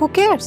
Who cares?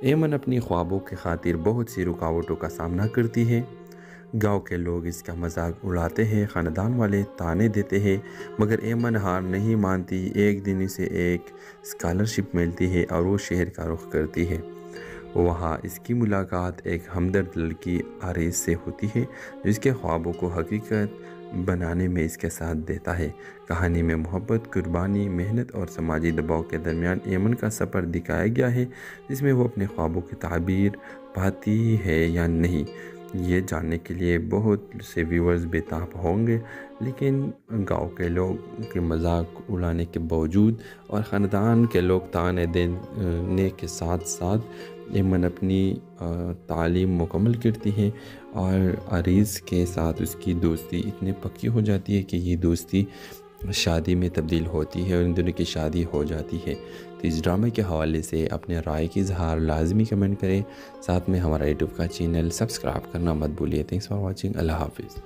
Aiman اپنی خوابوں کی خاطر بہت سی رکاوٹوں کا سامنا کرتی ہے۔ گاؤں کے لوگ اس کا مذاق اڑاتے ہیں، خاندان والے طعنے دیتے ہیں، مگر ایمن ہار نہیں مانتی۔ ایک دن اسے ایک اسکالرشپ ملتی ہے اور وہ شہر کا رخ کرتی ہے۔ وہاں اس کی ملاقات ایک ہمدرد لڑکی آریز سے ہوتی ہے جو اس کے خوابوں کو حقیقت بنانے میں اس کے ساتھ دیتا ہے۔ کہانی میں محبت، قربانی، محنت اور سماجی دباؤ کے درمیان ایمن کا سفر دکھایا گیا ہے، جس میں وہ اپنے خوابوں کی تعبیر پاتی ہے یا نہیں، یہ جاننے کے لیے بہت سے ویورز بے تاب ہوں گے۔ لیکن گاؤں کے لوگ کے مذاق اڑانے کے باوجود اور خاندان کے لوگ طعنے دینے کے ساتھ ساتھ ایمن اپنی تعلیم مکمل کرتی ہے اور آریز کے ساتھ اس کی دوستی اتنی پکی ہو جاتی ہے کہ یہ دوستی شادی میں تبدیل ہوتی ہے اور ان دونوں کی شادی ہو جاتی ہے۔ تو اس ڈرامے کے حوالے سے اپنے رائے کی اظہار لازمی کمنٹ کریں، ساتھ میں ہمارا یوٹیوب کا چینل سبسکرائب کرنا مت بھولیے۔ تھینکس فار واچنگ، اللہ حافظ۔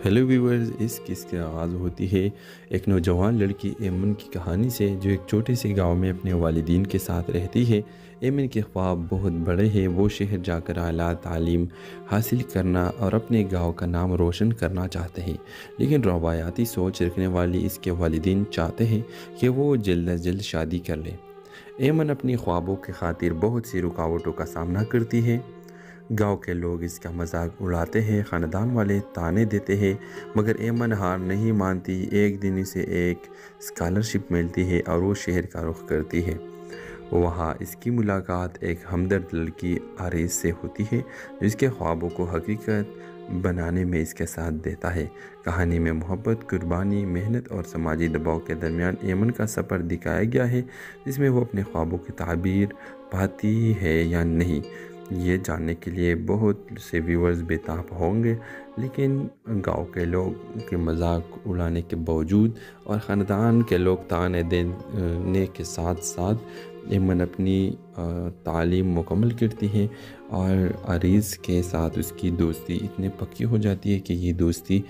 ہیلو ویورز، اس قصے کی آغاز ہوتی ہے ایک نوجوان لڑکی ایمن کی کہانی سے جو ایک چھوٹے سے گاؤں میں اپنے والدین کے ساتھ رہتی ہے۔ ایمن کے خواب بہت بڑے ہیں، وہ شہر جا کر اعلیٰ تعلیم حاصل کرنا اور اپنے گاؤں کا نام روشن کرنا چاہتے ہیں، لیکن روایاتی سوچ رکھنے والی اس کے والدین چاہتے ہیں کہ وہ جلد از جلد شادی کر لے۔ ایمن اپنی خوابوں کی خاطر بہت سی رکاوٹوں کا سامنا کرتی ہے۔ گاؤں کے لوگ اس کا مذاق اڑاتے ہیں، خاندان والے طعنے دیتے ہیں، مگر ایمن ہار نہیں مانتی۔ ایک دن اسے ایک اسکالرشپ ملتی ہے اور وہ شہر کا رخ کرتی ہے۔ وہاں اس کی ملاقات ایک ہمدرد لڑکی آریز سے ہوتی ہے جو اس کے خوابوں کو حقیقت بنانے میں اس کے ساتھ دیتا ہے۔ کہانی میں محبت، قربانی، محنت اور سماجی دباؤ کے درمیان ایمن کا سفر دکھایا گیا ہے، جس میں وہ اپنے خوابوں کی تعبیر پاتی ہے یا نہیں، یہ جاننے کے لیے بہت سے ویورز بے تاب ہوں گے۔ لیکن گاؤں کے لوگ کے مذاق اڑانے کے باوجود اور خاندان کے لوگ طعنے دینے کے ساتھ ساتھ ایمن اپنی تعلیم مکمل کرتی ہے اور آریز کے ساتھ اس کی دوستی اتنی پکی ہو جاتی ہے کہ یہ دوستی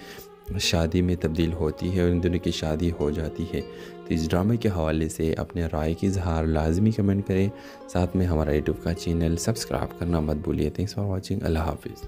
شادی میں تبدیل ہوتی ہے اور ان دونوں کی شادی ہو جاتی ہے۔ تو اس ڈرامے کے حوالے سے اپنے رائے کی اظہار لازمی کمنٹ کریں، ساتھ میں ہمارا یوٹیوب کا چینل سبسکرائب کرنا مت بھولیے۔ تھینکس فار واچنگ، اللہ حافظ۔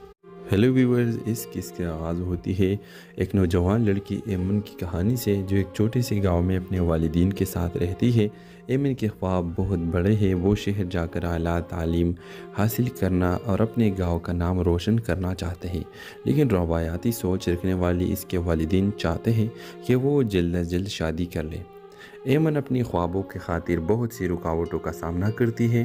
ہیلو ویورز، اس قصے کی آغاز ہوتی ہے ایک نوجوان لڑکی ایمن کی کہانی سے جو ایک چھوٹے سے گاؤں میں اپنے والدین کے ساتھ رہتی ہے۔ ایمن کے خواب بہت بڑے ہیں، وہ شہر جا کر اعلیٰ تعلیم حاصل کرنا اور اپنے گاؤں کا نام روشن کرنا چاہتے ہیں، لیکن روایاتی سوچ رکھنے والی اس کے والدین چاہتے ہیں کہ وہ جلد از جلد شادی کر لے۔ ایمن اپنی خوابوں کی خاطر بہت سی رکاوٹوں کا سامنا کرتی ہے۔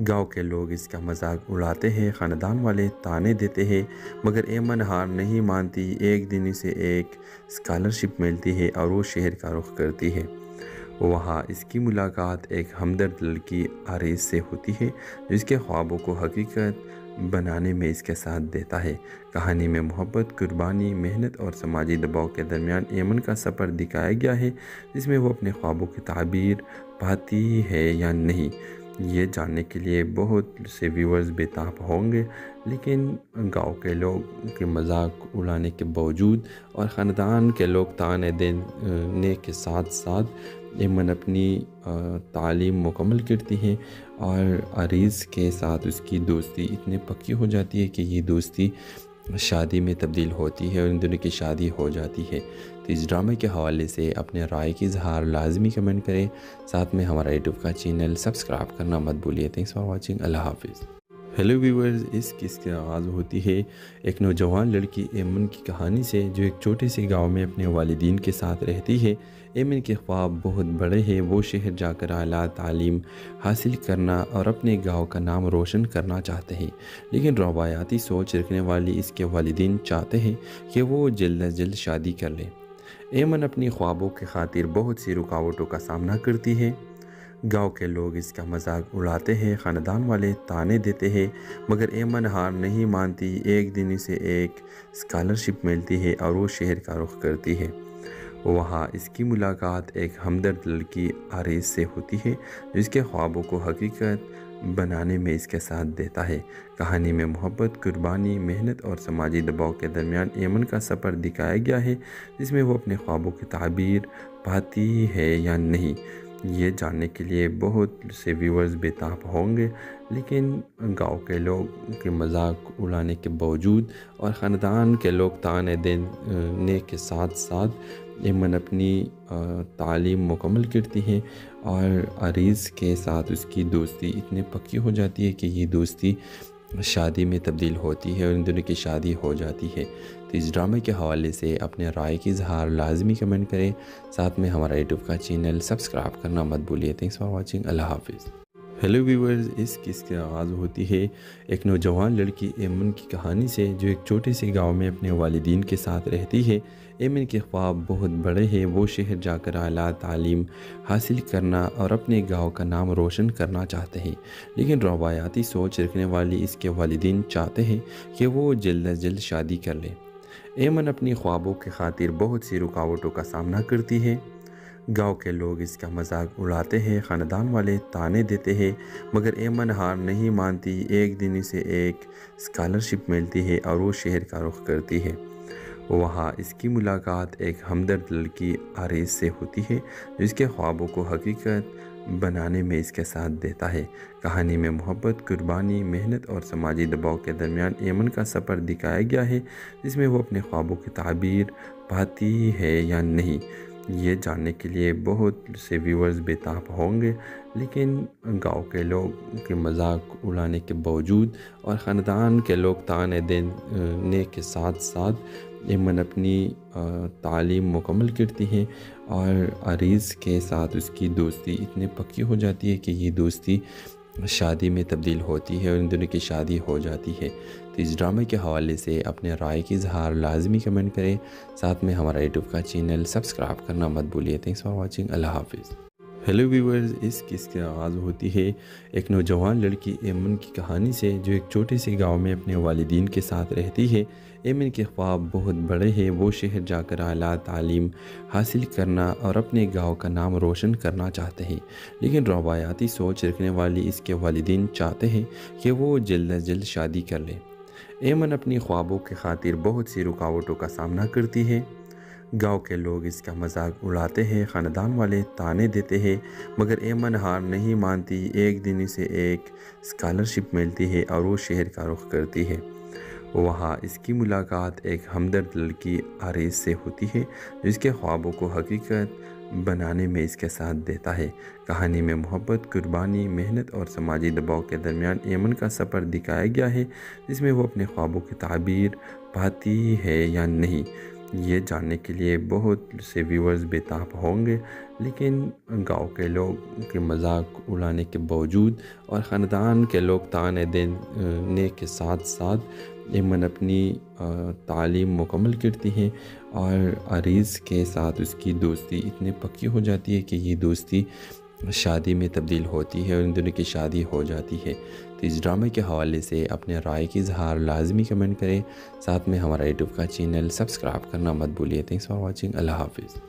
گاؤں کے لوگ اس کا مذاق اڑاتے ہیں، خاندان والے طعنے دیتے ہیں، مگر ایمن ہار نہیں مانتی۔ ایک دن اسے ایک اسکالرشپ ملتی ہے اور وہ شہر کا رخ کرتی ہے۔ وہاں اس کی ملاقات ایک ہمدرد لڑکی آریز سے ہوتی ہے جو اس کے خوابوں کو حقیقت بنانے میں اس کے ساتھ دیتا ہے۔ کہانی میں محبت، قربانی، محنت اور سماجی دباؤ کے درمیان ایمن کا سفر دکھایا گیا ہے، جس میں وہ اپنے خوابوں کی تعبیر پاتی ہے یا نہیں، یہ جاننے کے لیے بہت سے ویورز بے تاب ہوں گے۔ لیکن گاؤں کے لوگ کے مذاق اڑانے کے باوجود اور خاندان کے لوگ طعنے دینے کے ساتھ ساتھ ایمن اپنی تعلیم مکمل کرتی ہے اور آریز کے ساتھ اس کی دوستی اتنی پکی ہو جاتی ہے کہ یہ دوستی شادی میں تبدیل ہوتی ہے اور ان دونوں کی شادی ہو جاتی ہے۔ تو اس ڈرامے کے حوالے سے اپنے رائے کی اظہار لازمی کمنٹ کریں، ساتھ میں ہمارا یوٹیوب کا چینل سبسکرائب کرنا مت بھولیے۔ تھینکس فار واچنگ، اللہ حافظ۔ ہیلو ویورز، اس قصے کی آغاز ہوتی ہے ایک نوجوان لڑکی ایمن کی کہانی سے جو ایک چھوٹے سے گاؤں میں اپنے والدین کے ساتھ رہتی ہے۔ ایمن کے خواب بہت بڑے ہیں، وہ شہر جا کر اعلیٰ تعلیم حاصل کرنا اور اپنے گاؤں کا نام روشن کرنا چاہتے ہیں، لیکن روایاتی سوچ رکھنے والی اس کے والدین چاہتے ہیں کہ وہ جلد از جلد شادی کر لے۔ ایمن اپنی خوابوں کی خاطر بہت سی رکاوٹوں کا سامنا کرتی ہے۔ گاؤں کے لوگ اس کا مذاق اڑاتے ہیں، خاندان والے طعنے دیتے ہیں، مگر ایمن ہار نہیں مانتی۔ ایک دن اسے ایک اسکالرشپ ملتی ہے اور وہ شہر کا رخ کرتی ہے۔ وہاں اس کی ملاقات ایک ہمدرد لڑکی آریز سے ہوتی ہے جو اس کے خوابوں کو حقیقت بنانے میں اس کے ساتھ دیتا ہے۔ کہانی میں محبت، قربانی، محنت اور سماجی دباؤ کے درمیان ایمن کا سفر دکھایا گیا ہے، جس میں وہ اپنے خوابوں کی تعبیر پاتی ہے یا نہیں، یہ جاننے کے لیے بہت سے ویورز بےتاب ہوں گے، لیکن گاؤں کے لوگ کے مذاق اڑانے کے باوجود اور خاندان کے لوگ تانے دینے کے ساتھ ساتھ ایمن اپنی تعلیم مکمل کرتی ہے اور عریض کے ساتھ اس کی دوستی اتنی پکی ہو جاتی ہے کہ یہ دوستی شادی میں تبدیل ہوتی ہے اور ان دونوں کی شادی ہو جاتی ہے۔ تو اس ڈرامے کے حوالے سے اپنے رائے کی اظہار لازمی کمنٹ کریں، ساتھ میں ہمارا یوٹیوب کا چینل سبسکرائب کرنا مت بھولیے۔ تھینکس فار واچنگ، اللہ حافظ۔ ہیلو ویورز، اس قصے کی آغاز ہوتی ہے ایک نوجوان لڑکی ایمن کی کہانی سے، جو ایک چھوٹے سے گاؤں میں اپنے والدین کے ساتھ رہتی ہے۔ ایمن کے خواب بہت بڑے ہیں، وہ شہر جا کر اعلیٰ تعلیم حاصل کرنا اور اپنے گاؤں کا نام روشن کرنا چاہتے ہیں، لیکن روایاتی سوچ رکھنے والی اس کے والدین چاہتے ہیں کہ وہ جلد از جلد شادی کر لے۔ ایمن اپنی خوابوں کی خاطر بہت سی رکاوٹوں کا سامنا کرتی ہے۔ گاؤں کے لوگ اس کا مذاق اڑاتے ہیں، خاندان والے تانے دیتے ہیں، مگر ایمن ہار نہیں مانتی۔ ایک دن اسے ایک اسکالرشپ ملتی ہے اور وہ شہر کا رخ کرتی ہے۔ وہاں اس کی ملاقات ایک ہمدرد لڑکی عریض سے ہوتی ہے، جو اس کے خوابوں کو حقیقت بنانے میں اس کے ساتھ دیتا ہے۔ کہانی میں محبت، قربانی، محنت اور سماجی دباؤ کے درمیان ایمن کا سفر دکھایا گیا ہے، جس میں وہ اپنے خوابوں کی تعبیر پاتی ہے یا نہیں، یہ جاننے کے لیے بہت سے ویورز بےتاب ہوں گے، لیکن گاؤں کے لوگ کے مذاق اڑانے کے باوجود اور خاندان کے لوگ تانے دینے کے ساتھ ساتھ ایمن اپنی تعلیم مکمل کرتی ہے اور عریض کے ساتھ اس کی دوستی اتنی پکی ہو جاتی ہے کہ یہ دوستی شادی میں تبدیل ہوتی ہے اور ان دونوں کی شادی ہو جاتی ہے۔ تو اس ڈرامے کے حوالے سے اپنے رائے کی اظہار لازمی کمنٹ کریں، ساتھ میں ہمارا یوٹیوب کا چینل سبسکرائب کرنا مت بھولیے۔ تھینکس فار واچنگ، اللہ حافظ۔ ہیلو ویورز، اس قصے کی آغاز ہوتی ہے ایک نوجوان لڑکی ایمن کی کہانی سے، جو ایک چھوٹے سے گاؤں میں اپنے والدین کے ساتھ رہتی ہے۔ ایمن کے خواب بہت بڑے ہیں، وہ شہر جا کر اعلیٰ تعلیم حاصل کرنا اور اپنے گاؤں کا نام روشن کرنا چاہتے ہیں، لیکن روایاتی سوچ رکھنے والی اس کے والدین چاہتے ہیں کہ وہ جلد از جلد شادی کر لے۔ ایمن اپنی خوابوں کی خاطر بہت سی رکاوٹوں کا سامنا کرتی ہے۔ گاؤں کے لوگ اس کا مذاق اڑاتے ہیں، خاندان والے تانے دیتے ہیں، مگر ایمن ہار نہیں مانتی۔ ایک دن اسے ایک اسکالرشپ ملتی ہے اور وہ شہر کا رخ کرتی ہے۔ وہاں اس کی ملاقات ایک ہمدرد لڑکی عریض سے ہوتی ہے، جو اس کے خوابوں کو حقیقت بنانے میں اس کے ساتھ دیتا ہے۔ کہانی میں محبت، قربانی، محنت اور سماجی دباؤ کے درمیان ایمن کا سفر دکھایا گیا ہے، جس میں وہ اپنے خوابوں کی تعبیر پاتی ہے یا نہیں، یہ جاننے کے لیے بہت سے ویورز بےتاب ہوں گے، لیکن گاؤں کے لوگ کے مذاق اڑانے کے باوجود اور خاندان کے لوگ تانے دینے کے ساتھ ساتھ ایمن اپنی تعلیم مکمل کرتی ہے اور عریض کے ساتھ اس کی دوستی اتنی پکی ہو جاتی ہے کہ یہ دوستی شادی میں تبدیل ہوتی ہے اور ان دونوں کی شادی ہو جاتی ہے۔ تو اس ڈرامے کے حوالے سے اپنے رائے کی اظہار لازمی کمنٹ کریں، ساتھ میں ہمارا یوٹیوب کا چینل سبسکرائب کرنا مت بھولیے۔ تھینکس فار واچنگ، اللہ حافظ۔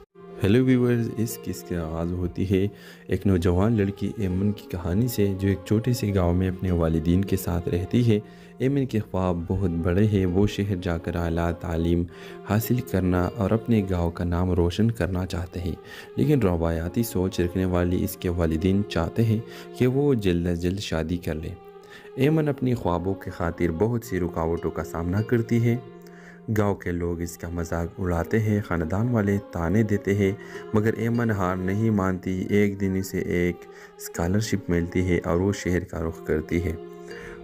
ہیلو ویورز، اس قصے کی آغاز ہوتی ہے ایک نوجوان لڑکی ایمن کی کہانی سے، جو ایک چھوٹے سے گاؤں میں اپنے والدین کے ساتھ رہتی ہے۔ ایمن کے خواب بہت بڑے ہیں، وہ شہر جا کر اعلیٰ تعلیم حاصل کرنا اور اپنے گاؤں کا نام روشن کرنا چاہتے ہیں، لیکن روایاتی سوچ رکھنے والی اس کے والدین چاہتے ہیں کہ وہ جلد از جلد شادی کر لے۔ ایمن اپنی خوابوں کی خاطر بہت سی رکاوٹوں کا سامنا کرتی ہے۔ گاؤں کے لوگ اس کا مذاق اڑاتے ہیں، خاندان والے تانے دیتے ہیں، مگر ایمن ہار نہیں مانتی۔ ایک دن اسے ایک اسکالرشپ ملتی ہے اور وہ شہر کا رخ کرتی ہے۔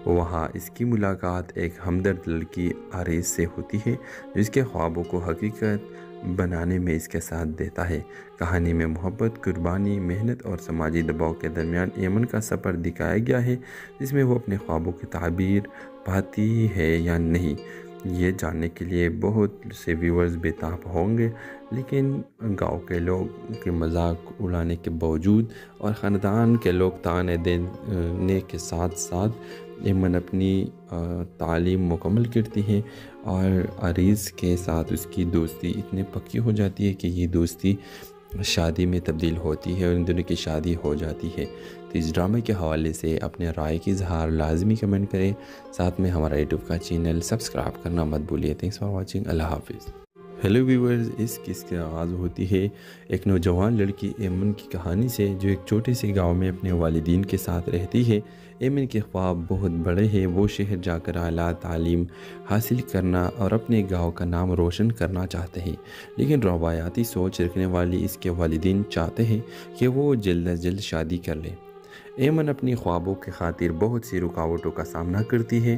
وہاں اس کی ملاقات ایک ہمدرد لڑکی عریض سے ہوتی ہے، جو اس کے خوابوں کو حقیقت بنانے میں اس کے ساتھ دیتا ہے۔ کہانی میں محبت، قربانی، محنت اور سماجی دباؤ کے درمیان ایمن کا سفر دکھایا گیا ہے، جس میں وہ اپنے خوابوں کی تعبیر پاتی ہے یا نہیں، یہ جاننے کے لیے بہت سے ویورز بےتاب ہوں گے، لیکن گاؤں کے لوگ کے مذاق اڑانے کے باوجود اور خاندان کے لوگ تانے دینے کے ساتھ ساتھ ایمن اپنی تعلیم مکمل کرتی ہے اور عریض کے ساتھ اس کی دوستی اتنی پکی ہو جاتی ہے کہ یہ دوستی شادی میں تبدیل ہوتی ہے اور ان دونوں کی شادی ہو جاتی ہے۔ تو اس ڈرامے کے حوالے سے اپنے رائے کی اظہار لازمی کمنٹ کریں، ساتھ میں ہمارا یوٹیوب کا چینل سبسکرائب کرنا مت بھولیے۔ تھینکس فار واچنگ، اللہ حافظ۔ ہیلو ویورز، اس قصے کا آغاز ہوتی ہے ایک نوجوان لڑکی ایمن کی کہانی سے جو ایک چھوٹے سے گاؤں میں اپنے والدین کے ساتھ رہتی ہے۔ ایمن کے خواب بہت بڑے ہیں، وہ شہر جا کر اعلیٰ تعلیم حاصل کرنا اور اپنے گاؤں کا نام روشن کرنا چاہتے ہیں، لیکن روایاتی سوچ رکھنے والی اس کے والدین چاہتے ہیں کہ وہ جلد از جلد شادی کر لے۔ ایمن اپنی خوابوں کی خاطر بہت سی رکاوٹوں کا سامنا کرتی ہے۔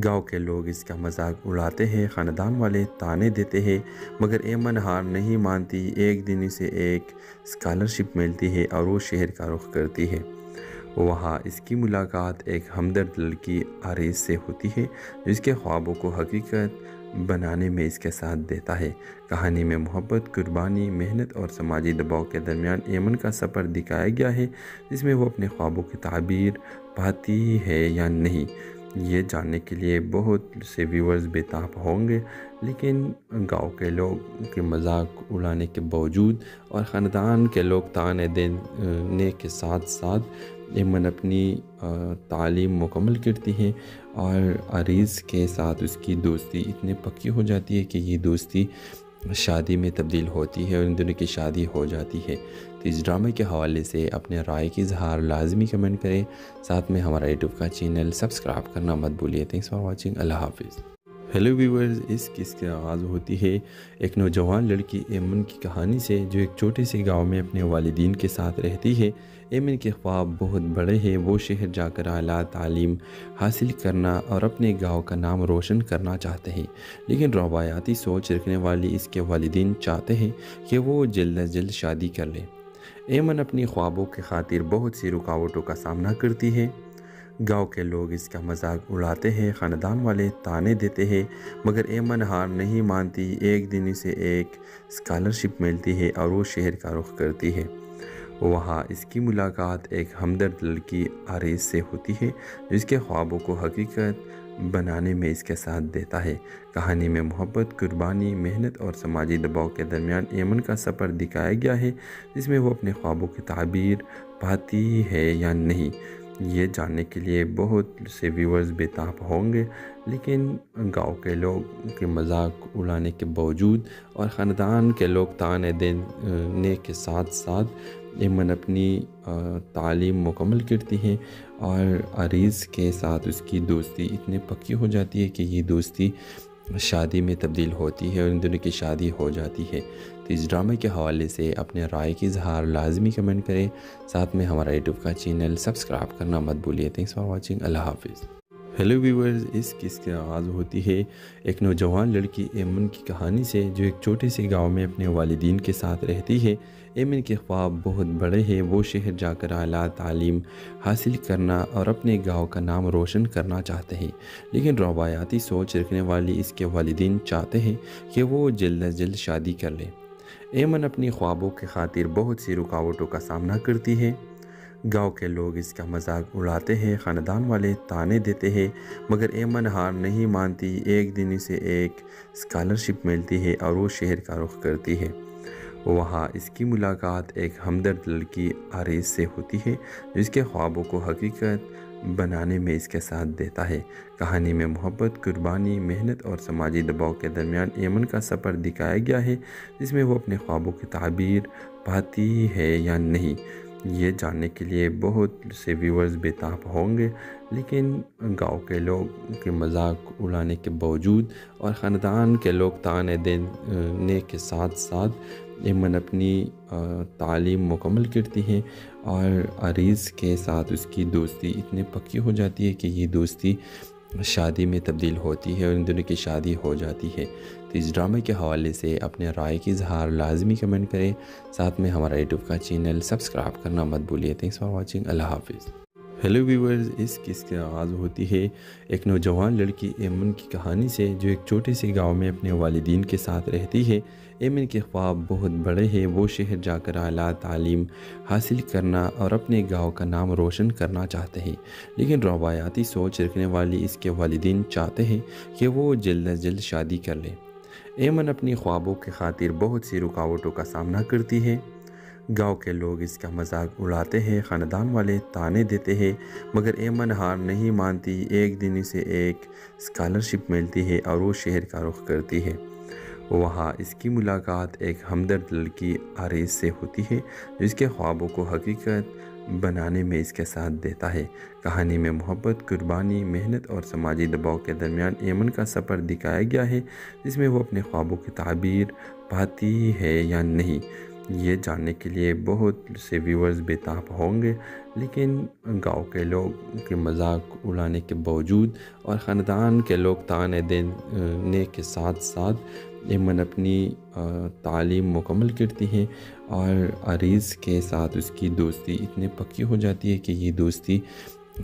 گاؤں کے لوگ اس کا مذاق اڑاتے ہیں، خاندان والے طعنے دیتے ہیں، مگر ایمن ہار نہیں مانتی۔ ایک دن اسے ایک اسکالرشپ ملتی ہے اور وہ شہر کا رخ کرتی ہے۔ وہاں اس کی ملاقات ایک ہمدرد لڑکی آریز سے ہوتی ہے جو اس کے خوابوں کو حقیقت بنانے میں اس کے ساتھ دیتا ہے۔ کہانی میں محبت، قربانی، محنت اور سماجی دباؤ کے درمیان ایمن کا سفر دکھایا گیا ہے، جس میں وہ اپنے خوابوں کی تعبیر پاتی ہے یا نہیں، یہ جاننے کے لیے بہت سے ویورز بےتاب ہوں گے۔ لیکن گاؤں کے لوگ کے مذاق اڑانے کے باوجود اور خاندان کے لوگ طعنے دینے کے ساتھ ساتھ ایمن اپنی تعلیم مکمل کرتی ہے اور عریض کے ساتھ اس کی دوستی اتنی پکی ہو جاتی ہے کہ یہ دوستی شادی میں تبدیل ہوتی ہے اور ان دونوں کی شادی ہو جاتی ہے۔ تو اس ڈرامے کے حوالے سے اپنے رائے کی اظہار لازمی کمنٹ کریں، ساتھ میں ہمارا یوٹیوب کا چینل سبسکرائب کرنا مت بھولیے۔ تھینکس فار واچنگ، اللہ حافظ۔ ہیلو ویورز، اس قصے کا آغاز ہوتی ہے ایک نوجوان لڑکی ایمن کی کہانی سے جو ایک چھوٹے سے گاؤں میں اپنے والدین کے ساتھ رہتی ہے۔ ایمن کے خواب بہت بڑے ہیں، وہ شہر جا کر اعلیٰ تعلیم حاصل کرنا اور اپنے گاؤں کا نام روشن کرنا چاہتے ہیں، لیکن روایاتی سوچ رکھنے والی اس کے والدین چاہتے ہیں کہ وہ جلد از جلد شادی کر لے۔ ایمن اپنی خوابوں کی خاطر بہت سی رکاوٹوں کا سامنا کرتی ہے۔ گاؤں کے لوگ اس کا مذاق اڑاتے ہیں، خاندان والے طعنے دیتے ہیں، مگر ایمن ہار نہیں مانتی۔ ایک دن اسے ایک اسکالرشپ ملتی ہے اور وہ شہر کا رخ کرتی ہے۔ وہاں اس کی ملاقات ایک ہمدرد لڑکی آریز سے ہوتی ہے جو اس کے خوابوں کو حقیقت بنانے میں اس کے ساتھ دیتا ہے۔ کہانی میں محبت، قربانی، محنت اور سماجی دباؤ کے درمیان ایمن کا سفر دکھایا گیا ہے، جس میں وہ اپنے خوابوں کی تعبیر پاتی ہے یا نہیں، یہ جاننے کے لیے بہت سے ویورز بےتاب ہوں گے۔ لیکن گاؤں کے لوگ کے مذاق اڑانے کے باوجود اور خاندان کے لوگ طعنے دینے کے ساتھ ساتھ ایمن اپنی تعلیم مکمل کرتی ہے اور عریض کے ساتھ اس کی دوستی اتنی پکی ہو جاتی ہے کہ یہ دوستی شادی میں تبدیل ہوتی ہے اور ان دونوں کی شادی ہو جاتی ہے۔ تو اس ڈرامے کے حوالے سے اپنے رائے کی اظہار لازمی کمنٹ کریں، ساتھ میں ہمارا یوٹیوب کا چینل سبسکرائب کرنا مت بھولیے۔ تھینکس فار واچنگ، اللہ حافظ۔ ہیلو ویورز، اس قصے کا آغاز ہوتی ہے ایک نوجوان لڑکی ایمن کی کہانی سے جو ایک چھوٹے سے گاؤں میں اپنے والدین کے ساتھ رہتی ہے۔ ایمن کے خواب بہت بڑے ہیں، وہ شہر جا کر اعلیٰ تعلیم حاصل کرنا اور اپنے گاؤں کا نام روشن کرنا چاہتے ہیں، لیکن روایاتی سوچ رکھنے والی اس کے والدین چاہتے ہیں کہ وہ جلد از جلد شادی کر لے۔ ایمن اپنی خوابوں کی خاطر بہت سی رکاوٹوں کا سامنا کرتی ہے۔ گاؤں کے لوگ اس کا مذاق اڑاتے ہیں، خاندان والے طعنے دیتے ہیں، مگر ایمن ہار نہیں مانتی۔ ایک دن اسے ایک اسکالرشپ ملتی ہے اور وہ شہر کا رخ کرتی ہے۔ وہاں اس کی ملاقات ایک ہمدرد لڑکی آریز سے ہوتی ہے جو اس کے خوابوں کو حقیقت بنانے میں اس کے ساتھ دیتا ہے۔ کہانی میں محبت، قربانی، محنت اور سماجی دباؤ کے درمیان ایمن کا سفر دکھایا گیا ہے، جس میں وہ اپنے خوابوں کی تعبیر پاتی ہے یا نہیں، یہ جاننے کے لیے بہت سے ویورز بےتاب ہوں گے۔ لیکن گاؤں کے لوگ کے مذاق اڑانے کے باوجود اور خاندان کے لوگ طعنے دینے کے ساتھ ساتھ ایمن اپنی تعلیم مکمل کرتی ہے اور عریض کے ساتھ اس کی دوستی اتنی پکی ہو جاتی ہے کہ یہ دوستی شادی میں تبدیل ہوتی ہے اور ان دونوں کی شادی ہو جاتی ہے۔ تو اس ڈرامے کے حوالے سے اپنے رائے کی اظہار لازمی کمنٹ کریں، ساتھ میں ہمارا یوٹیوب کا چینل سبسکرائب کرنا مت بھولیے۔ تھینکس فار واچنگ، اللہ حافظ۔ ہیلو ویورز، اس قصے کا آغاز ہوتی ہے ایک نوجوان لڑکی ایمن کی کہانی سے جو ایک چھوٹے سے گاؤں میں اپنے والدین کے ساتھ رہتی ہے۔ ایمن کے خواب بہت بڑے ہیں، وہ شہر جا کر اعلیٰ تعلیم حاصل کرنا اور اپنے گاؤں کا نام روشن کرنا چاہتے ہیں، لیکن روایاتی سوچ رکھنے والی اس کے والدین چاہتے ہیں کہ وہ جلد از جلد شادی کر لے۔ ایمن اپنی خوابوں کی خاطر بہت سی رکاوٹوں کا سامنا کرتی ہے۔ گاؤں کے لوگ اس کا مذاق اڑاتے ہیں، خاندان والے طعنے دیتے ہیں، مگر ایمن ہار نہیں مانتی۔ ایک دن اسے ایک اسکالرشپ ملتی ہے اور وہ شہر کا رخ کرتی ہے۔ وہاں اس کی ملاقات ایک ہمدرد لڑکی عریض سے ہوتی ہے جو اس کے خوابوں کو حقیقت بنانے میں اس کے ساتھ دیتا ہے۔ کہانی میں محبت، قربانی، محنت اور سماجی دباؤ کے درمیان ایمن کا سفر دکھایا گیا ہے، جس میں وہ اپنے خوابوں کی تعبیر پاتی ہے یا نہیں، یہ جاننے کے لیے بہت سے ویورز بےتاب ہوں گے۔ لیکن گاؤں کے لوگ کے مذاق اڑانے کے باوجود اور خاندان کے لوگ تانے دینے کے ساتھ ساتھ ایمن اپنی تعلیم مکمل کرتی ہے اور عریض کے ساتھ اس کی دوستی اتنی پکی ہو جاتی ہے کہ یہ دوستی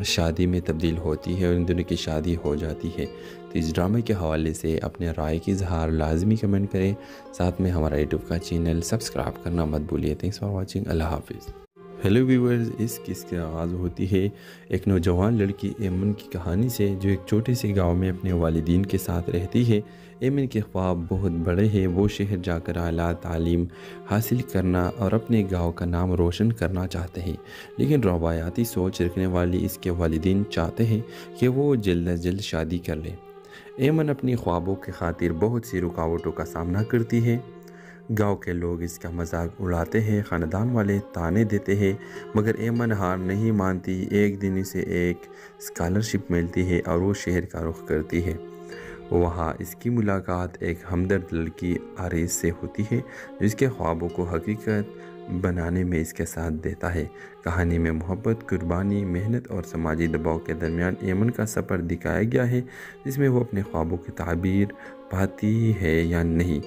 شادی میں تبدیل ہوتی ہے اور ان دونوں کی شادی ہو جاتی ہے۔ تو اس ڈرامے کے حوالے سے اپنے رائے کی اظہار لازمی کمنٹ کریں، ساتھ میں ہمارا یوٹیوب کا چینل سبسکرائب کرنا مت بھولیے۔ تھینکس فار واچنگ، اللہ حافظ۔ ہیلو ویورز، اس قصے کی آغاز ہوتی ہے ایک نوجوان لڑکی ایمن کی کہانی سے جو ایک چھوٹے سے گاؤں میں اپنے والدین کے ساتھ رہتی ہے۔ ایمن کے خواب بہت بڑے ہیں، وہ شہر جا کر اعلیٰ تعلیم حاصل کرنا اور اپنے گاؤں کا نام روشن کرنا چاہتے ہیں، لیکن روایاتی سوچ رکھنے والی اس کے والدین چاہتے ہیں کہ وہ جلد از جلد شادی کر لے۔ ایمن اپنی خوابوں کی خاطر بہت سی رکاوٹوں کا سامنا کرتی ہے۔ گاؤں کے لوگ اس کا مذاق اڑاتے ہیں، خاندان والے تانے دیتے ہیں، مگر ایمن ہار نہیں مانتی۔ ایک دن اسے ایک اسکالرشپ ملتی ہے اور وہ شہر کا رخ کرتی ہے۔ وہاں اس کی ملاقات ایک ہمدرد لڑکی عریض سے ہوتی ہے جو اس کے خوابوں کو حقیقت بنانے میں اس کے ساتھ دیتا ہے۔ کہانی میں محبت، قربانی، محنت اور سماجی دباؤ کے درمیان ایمن کا سفر دکھایا گیا ہے، جس میں وہ اپنے خوابوں کی تعبیر پاتی ہے یا نہیں،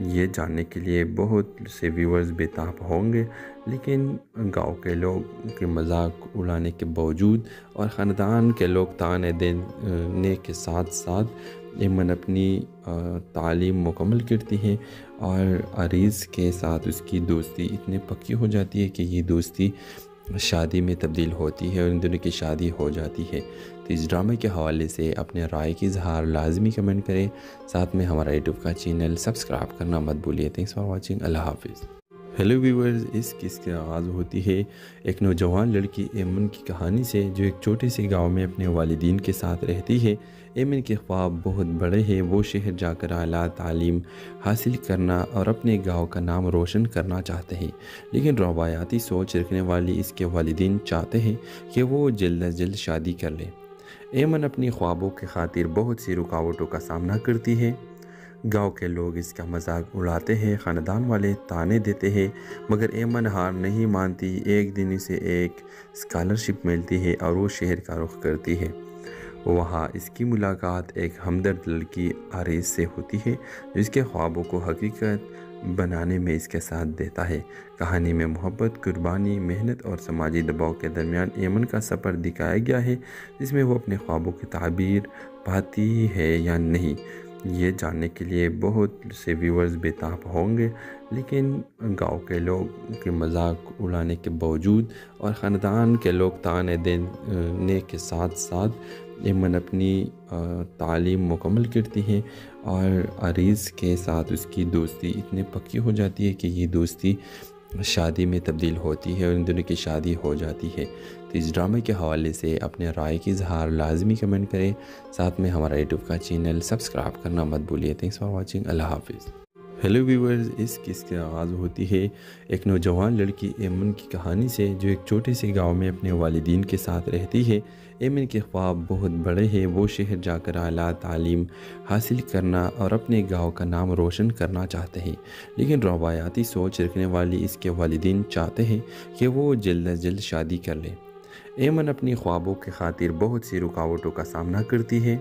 یہ جاننے کے لیے بہت سے ویورز بےتاب ہوں گے۔ لیکن گاؤں کے لوگ کے مذاق اڑانے کے باوجود اور خاندان کے لوگ تانے دینے کے ساتھ ساتھ ایمن اپنی تعلیم مکمل کرتی ہے اور عریض کے ساتھ اس کی دوستی اتنی پکی ہو جاتی ہے کہ یہ دوستی شادی میں تبدیل ہوتی ہے اور ان دونوں کی شادی ہو جاتی ہے۔ تو اس ڈرامے کے حوالے سے اپنے رائے کی اظہار لازمی کمنٹ کریں، ساتھ میں ہمارا یوٹیوب کا چینل سبسکرائب کرنا مت بھولیے۔ تھینکس فار واچنگ، اللہ حافظ۔ ہیلو ویورز، اس قصے کی آغاز ہوتی ہے ایک نوجوان لڑکی ایمن کی کہانی سے جو ایک چھوٹے سے گاؤں میں اپنے والدین کے ساتھ رہتی ہے۔ ایمن کے خواب بہت بڑے ہیں، وہ شہر جا کر اعلیٰ تعلیم حاصل کرنا اور اپنے گاؤں کا نام روشن کرنا چاہتے ہیں، لیکن روایاتی سوچ رکھنے والی اس کے والدین چاہتے ہیں کہ وہ جلد از جلد شادی کر لے۔ ایمن اپنی خوابوں کی خاطر بہت سی رکاوٹوں کا سامنا کرتی ہے۔ گاؤں کے لوگ اس کا مذاق اڑاتے ہیں، خاندان والے تانے دیتے ہیں، مگر ایمن ہار نہیں مانتی۔ ایک دن اسے ایک اسکالرشپ ملتی ہے اور وہ شہر کا رخ کرتی ہے۔ وہاں اس کی ملاقات ایک ہمدرد لڑکی عریض سے ہوتی ہے جو اس کے خوابوں کو حقیقت بنانے میں اس کے ساتھ دیتا ہے۔ کہانی میں محبت، قربانی، محنت اور سماجی دباؤ کے درمیان ایمن کا سفر دکھایا گیا ہے، جس میں وہ اپنے خوابوں کی تعبیر پاتی ہے یا نہیں، یہ جاننے کے لیے بہت سے ویورز بےتاب ہوں گے۔ لیکن گاؤں کے لوگ کے مذاق اڑانے کے باوجود اور خاندان کے لوگ تانے دینے کے ساتھ ساتھ ایمن اپنی تعلیم مکمل کرتی ہے اور عریض کے ساتھ اس کی دوستی اتنی پکی ہو جاتی ہے کہ یہ دوستی شادی میں تبدیل ہوتی ہے اور ان دونوں کی شادی ہو جاتی ہے۔ تو اس ڈرامے کے حوالے سے اپنے رائے کی اظہار لازمی کمنٹ کریں، ساتھ میں ہمارا یوٹیوب کا چینل سبسکرائب کرنا مت بھولیے۔ تھینکس فار واچنگ، اللہ حافظ۔ ہیلو ویورز، اس قصے کی آغاز ہوتی ہے ایک نوجوان لڑکی ایمن کی کہانی سے جو ایک چھوٹے سے گاؤں میں اپنے والدین کے ساتھ رہتی ہے۔ ایمن کے خواب بہت بڑے ہیں، وہ شہر جا کر اعلیٰ تعلیم حاصل کرنا اور اپنے گاؤں کا نام روشن کرنا چاہتے ہیں، لیکن روایاتی سوچ رکھنے والی اس کے والدین چاہتے ہیں کہ وہ جلد از جلد شادی کر لے۔ ایمن اپنی خوابوں کی خاطر بہت سی رکاوٹوں کا سامنا کرتی ہے۔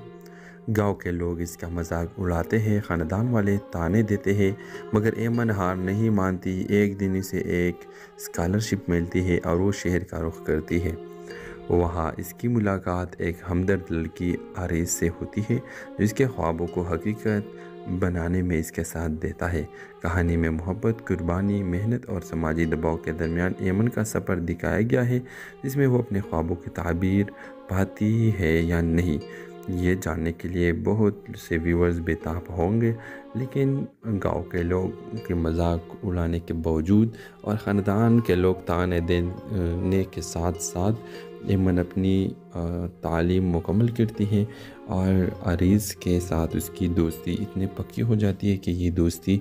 گاؤں کے لوگ اس کا مذاق اڑاتے ہیں، خاندان والے تانے دیتے ہیں، مگر ایمن ہار نہیں مانتی۔ ایک دن اسے ایک اسکالرشپ ملتی ہے اور وہ شہر کا رخ کرتی ہے۔ وہاں اس کی ملاقات ایک ہمدرد لڑکی عریض سے ہوتی ہے جو اس کے خوابوں کو حقیقت بنانے میں اس کے ساتھ دیتا ہے۔ کہانی میں محبت، قربانی، محنت اور سماجی دباؤ کے درمیان ایمن کا سفر دکھایا گیا ہے، جس میں وہ اپنے خوابوں کی تعبیر پاتی ہے یا نہیں، یہ جاننے کے لیے بہت سے ویورز بےتاب ہوں گے، لیکن گاؤں کے لوگ کے مذاق اڑانے کے باوجود اور خاندان کے لوگ تانے دینے کے ساتھ ساتھ ایمن اپنی تعلیم مکمل کرتی ہیں اور عریض کے ساتھ اس کی دوستی اتنی پکی ہو جاتی ہے کہ یہ دوستی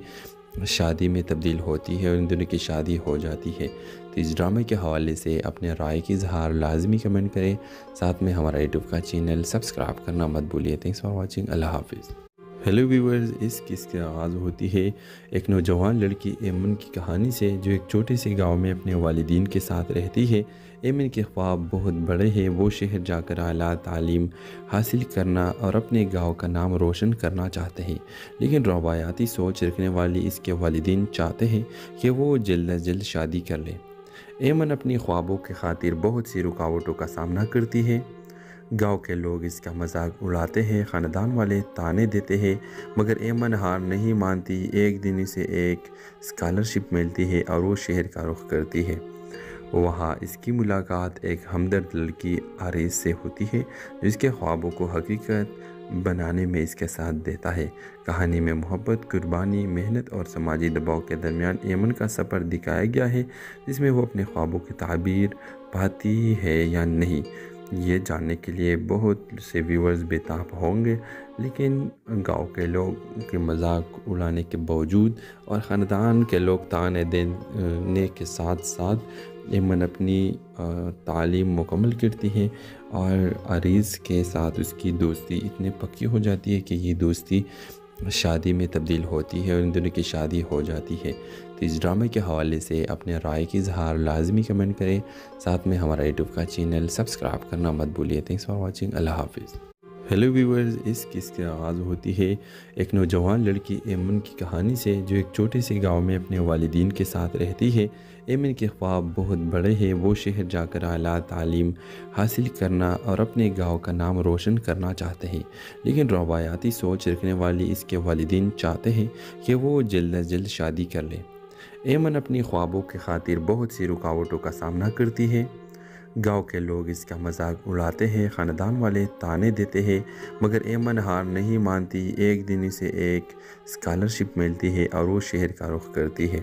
شادی میں تبدیل ہوتی ہے اور ان دونوں کی شادی ہو جاتی ہے۔ تو اس ڈرامے کے حوالے سے اپنے رائے کی اظہار لازمی کمنٹ کریں، ساتھ میں ہمارا یوٹیوب کا چینل سبسکرائب کرنا مت بھولیے۔ تھینکس فار واچنگ، اللہ حافظ۔ ہیلو ویورز، اس قصے کا آغاز ہوتی ہے ایک نوجوان لڑکی ایمن کی کہانی سے، جو ایک چھوٹے سے گاؤں میں اپنے والدین کے ساتھ رہتی ہے۔ ایمن کے خواب بہت بڑے ہیں، وہ شہر جا کر اعلیٰ تعلیم حاصل کرنا اور اپنے گاؤں کا نام روشن کرنا چاہتے ہیں، لیکن روایاتی سوچ رکھنے والی اس کے والدین چاہتے ہیں کہ وہ جلد از جلد شادی کر لے۔ ایمن اپنی خوابوں کی خاطر بہت سی رکاوٹوں کا سامنا کرتی ہے۔ گاؤں کے لوگ اس کا مذاق اڑاتے ہیں، خاندان والے تانے دیتے ہیں، مگر ایمن ہار نہیں مانتی۔ ایک دن اسے ایک اسکالرشپ ملتی ہے اور وہ شہر کا رخ کرتی ہے۔ وہاں اس کی ملاقات ایک ہمدرد لڑکی عریض سے ہوتی ہے، جو اس کے خوابوں کو حقیقت بنانے میں اس کے ساتھ دیتا ہے۔ کہانی میں محبت، قربانی، محنت اور سماجی دباؤ کے درمیان ایمن کا سفر دکھایا گیا ہے، جس میں وہ اپنے خوابوں کی تعبیر پاتی ہے یا نہیں۔ یہ جاننے کے لیے بہت سے ویورز بےتاب ہوں گے، لیکن گاؤں کے لوگ کے مذاق اڑانے کے باوجود اور خاندان کے لوگ تانے دینے کے ساتھ ساتھ ایمن اپنی تعلیم مکمل کرتی ہیں اور عریض کے ساتھ اس کی دوستی اتنی پکی ہو جاتی ہے کہ یہ دوستی شادی میں تبدیل ہوتی ہے اور ان دونوں کی شادی ہو جاتی ہے۔ تو اس ڈرامے کے حوالے سے اپنے رائے کی اظہار لازمی کمنٹ کریں، ساتھ میں ہمارا یوٹیوب کا چینل سبسکرائب کرنا مت بھولیے۔ تھینکس فار واچنگ، اللہ حافظ۔ ہیلو ویورز، اس قصے کا آغاز ہوتی ہے ایک نوجوان لڑکی ایمن کی کہانی سے، جو ایک چھوٹے سے گاؤں میں اپنے والدین کے ساتھ رہتی ہے۔ ایمن کے خواب بہت بڑے ہیں، وہ شہر جا کر اعلیٰ تعلیم حاصل کرنا اور اپنے گاؤں کا نام روشن کرنا چاہتے ہیں، لیکن روایاتی سوچ رکھنے والی اس کے والدین چاہتے ہیں کہ وہ جلد از جلد شادی کر لے۔ ایمن اپنی خوابوں کی خاطر بہت سی رکاوٹوں کا سامنا کرتی ہے۔ گاؤں کے لوگ اس کا مذاق اڑاتے ہیں، خاندان والے تانے دیتے ہیں، مگر ایمن ہار نہیں مانتی۔ ایک دن اسے ایک اسکالرشپ ملتی ہے اور وہ شہر کا رخ کرتی ہے۔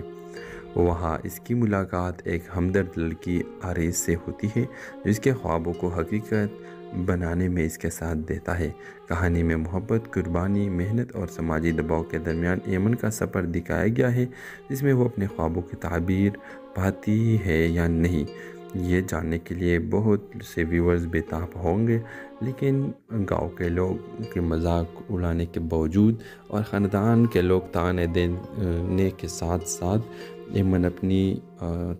وہاں اس کی ملاقات ایک ہمدرد لڑکی عریض سے ہوتی ہے، جو اس کے خوابوں کو حقیقت بنانے میں اس کے ساتھ دیتا ہے۔ کہانی میں محبت، قربانی، محنت اور سماجی دباؤ کے درمیان ایمن کا سفر دکھایا گیا ہے، جس میں وہ اپنے خوابوں کی تعبیر پاتی ہے یا نہیں۔ یہ جاننے کے لیے بہت سے ویورز بےتاب ہوں گے، لیکن گاؤں کے لوگ کے مذاق اڑانے کے باوجود اور خاندان کے لوگ تانے دینے کے ساتھ ساتھ ایمن اپنی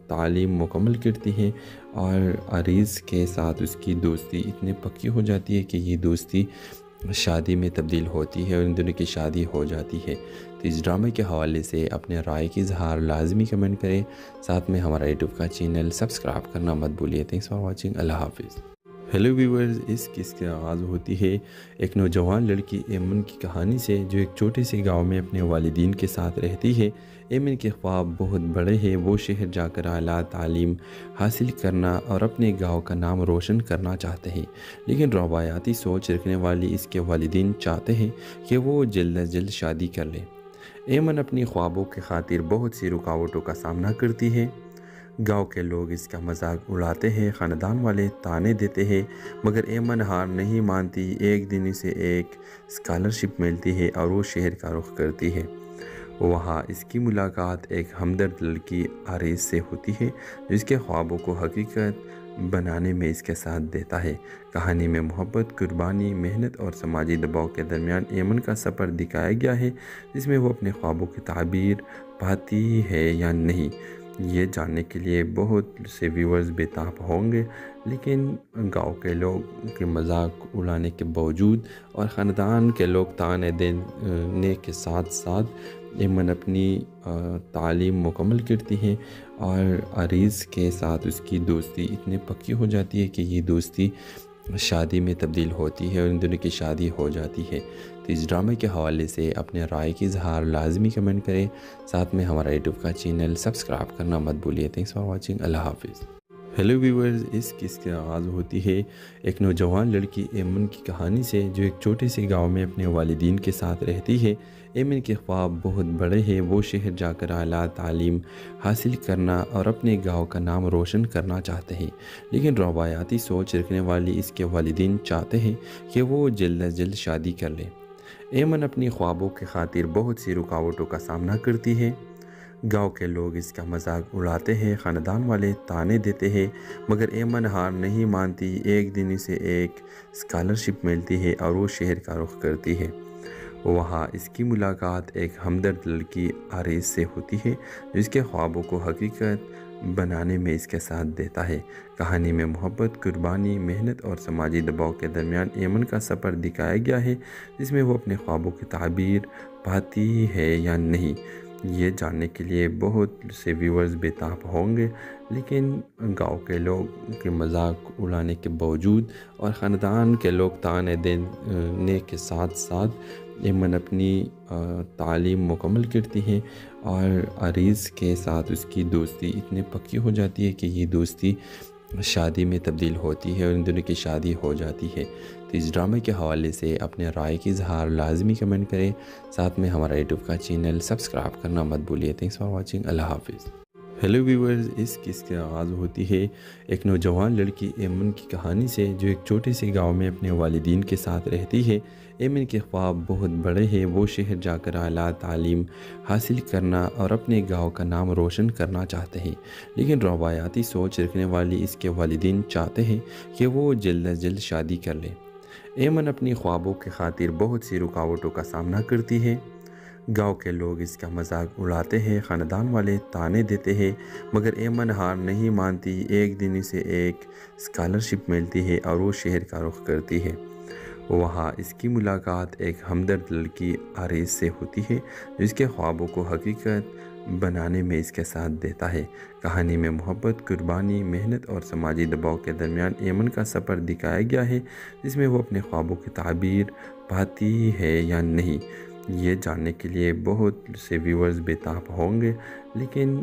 تعلیم مکمل کرتی ہے اور عریض کے ساتھ اس کی دوستی اتنی پکی ہو جاتی ہے کہ یہ دوستی شادی میں تبدیل ہوتی ہے اور ان دونوں کی شادی ہو جاتی ہے۔ تو اس ڈرامے کے حوالے سے اپنے رائے کی اظہار لازمی کمنٹ کریں، ساتھ میں ہمارا یوٹیوب کا چینل سبسکرائب کرنا مت بھولیے۔ تھینکس فار واچنگ، اللہ حافظ۔ ہیلو ویورز، اس قصے کا آغاز ہوتی ہے ایک نوجوان لڑکی ایمن کی کہانی سے، جو ایک چھوٹے سے گاؤں میں اپنے والدین کے ساتھ رہتی ہے۔ ایمن کے خواب بہت بڑے ہیں، وہ شہر جا کر اعلیٰ تعلیم حاصل کرنا اور اپنے گاؤں کا نام روشن کرنا چاہتے ہیں، لیکن روایاتی سوچ رکھنے والی اس کے والدین چاہتے ہیں کہ وہ جلد از جلد شادی کر لے۔ ایمن اپنی خوابوں کی خاطر بہت سی رکاوٹوں کا سامنا کرتی ہے۔ گاؤں کے لوگ اس کا مذاق اڑاتے ہیں، خاندان والے تانے دیتے ہیں، مگر ایمن ہار نہیں مانتی۔ ایک دن اسے ایک اسکالرشپ ملتی ہے اور وہ شہر کا رخ کرتی ہے۔ وہاں اس کی ملاقات ایک ہمدرد لڑکی عریض سے ہوتی ہے، جو اس کے خوابوں کو حقیقت بنانے میں اس کے ساتھ دیتا ہے۔ کہانی میں محبت، قربانی، محنت اور سماجی دباؤ کے درمیان ایمن کا سفر دکھایا گیا ہے، جس میں وہ اپنے خوابوں کی تعبیر پاتی ہے یا نہیں۔ یہ جاننے کے لیے بہت سے ویورز بےتاب ہوں گے، لیکن گاؤں کے لوگ کے مذاق اڑانے کے باوجود اور خاندان کے لوگ تانے دینے کے ساتھ ساتھ ایمن اپنی تعلیم مکمل کرتی ہیں اور عریض کے ساتھ اس کی دوستی اتنی پکی ہو جاتی ہے کہ یہ دوستی شادی میں تبدیل ہوتی ہے اور ان دونوں کی شادی ہو جاتی ہے۔ تو اس ڈرامے کے حوالے سے اپنے رائے کی اظہار لازمی کمنٹ کریں، ساتھ میں ہمارا یوٹیوب کا چینل سبسکرائب کرنا مت بھولیے۔ تھینکس فار واچنگ، اللہ حافظ۔ ہیلو ویورز، اس قصے کا آغاز ہوتی ہے ایک نوجوان لڑکی ایمن کی کہانی سے جو ایک چھوٹے سے گاؤں میں اپنے والدین کے ساتھ رہتی ہے۔ ایمن کے خواب بہت بڑے ہیں، وہ شہر جا کر اعلیٰ تعلیم حاصل کرنا اور اپنے گاؤں کا نام روشن کرنا چاہتے ہیں، لیکن روایاتی سوچ رکھنے والی اس کے والدین چاہتے ہیں کہ وہ جلد از جلد شادی کر لے۔ ایمن اپنی خوابوں کی خاطر بہت سی رکاوٹوں کا سامنا کرتی ہے۔ گاؤں کے لوگ اس کا مذاق اڑاتے ہیں، خاندان والے طعنے دیتے ہیں، مگر ایمن ہار نہیں مانتی۔ ایک دن اسے ایک اسکالرشپ ملتی ہے اور وہ شہر کا رخ کرتی ہے۔ وہاں اس کی ملاقات ایک ہمدرد لڑکی آریز سے ہوتی ہے جو اس کے خوابوں کو حقیقت بنانے میں اس کے ساتھ دیتا ہے۔ کہانی میں محبت، قربانی، محنت اور سماجی دباؤ کے درمیان ایمن کا سفر دکھایا گیا ہے، جس میں وہ اپنے خوابوں کی تعبیر پاتی ہے یا نہیں، یہ جاننے کے لیے بہت سے ویورز بے تاب ہوں گے۔ لیکن گاؤں کے لوگ کے مذاق اڑانے کے باوجود اور خاندان کے لوگ طعنے دینے کے ساتھ ساتھ ایمن اپنی تعلیم مکمل کرتی ہے اور عریض کے ساتھ اس کی دوستی اتنی پکی ہو جاتی ہے کہ یہ دوستی شادی میں تبدیل ہوتی ہے اور ان دونوں کی شادی ہو جاتی ہے۔ تو اس ڈرامے کے حوالے سے اپنے رائے کی اظہار لازمی کمنٹ کریں، ساتھ میں ہمارا یوٹیوب کا چینل سبسکرائب کرنا مت بھولیے۔ تھینکس فار واچنگ، اللہ حافظ۔ ہیلو ویورز، اس قصے کا آغاز ہوتی ہے ایک نوجوان لڑکی ایمن کی کہانی سے جو ایک چھوٹے سے گاؤں میں اپنے والدین کے ساتھ رہتی ہے۔ ایمن کے خواب بہت بڑے ہیں، وہ شہر جا کر اعلیٰ تعلیم حاصل کرنا اور اپنے گاؤں کا نام روشن کرنا چاہتے ہیں، لیکن روایاتی سوچ رکھنے والی اس کے والدین چاہتے ہیں کہ وہ جلد از جلد شادی کر لے۔ ایمن اپنی خوابوں کی خاطر بہت سی رکاوٹوں کا سامنا کرتی ہے۔ گاؤں کے لوگ اس کا مذاق اڑاتے ہیں، خاندان والے طعنے دیتے ہیں، مگر ایمن ہار نہیں مانتی۔ ایک دن اسے ایک اسکالرشپ ملتی ہے اور وہ شہر کا رخ کرتی ہے۔ وہاں اس کی ملاقات ایک ہمدرد لڑکی آریز سے ہوتی ہے جو اس کے خوابوں کو حقیقت بنانے میں اس کے ساتھ دیتا ہے۔ کہانی میں محبت، قربانی، محنت اور سماجی دباؤ کے درمیان ایمن کا سفر دکھایا گیا ہے، جس میں وہ اپنے خوابوں کی تعبیر پاتی ہے یا نہیں، یہ جاننے کے لیے بہت سے ویورز بے تاب ہوں گے۔ لیکن